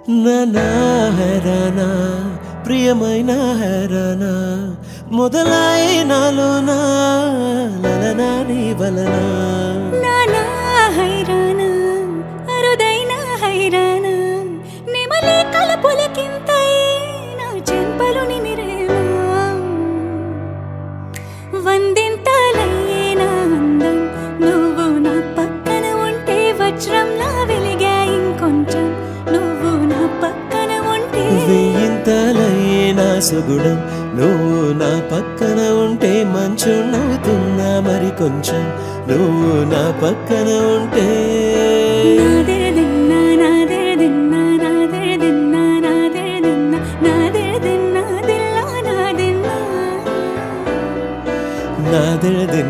నానా హైరానా ప్రియమైన హైరానా మొదలైనాలోనా లలనా నీ వలనా నానా హైరానా అరుదైన హైరానా నెమలి కలపులకింతై నా చెంపలు నిమిరేమా వందింతలయ్యేనా అందం నువ్వు నా పక్కన ఉంటే వజ్రంలా వెలిగా ఇంకొంచెం నువ్వు నా పక్కన ఉంటే వెయ్యింతలయ్యేనా సుగుణం నువ్వు నా పక్కన ఉంటే మంచు నవ్వుతున్నా మరి కొంచెం నువ్వు నా పక్కన ఉంటే నాదెరదిన్నా నాదెరదిన్నా నాదెరదిన్నా నాదెరదిన్నా నాదెరదిన్నా దిల్లా నాదెన్నా నాదెరదిన్నా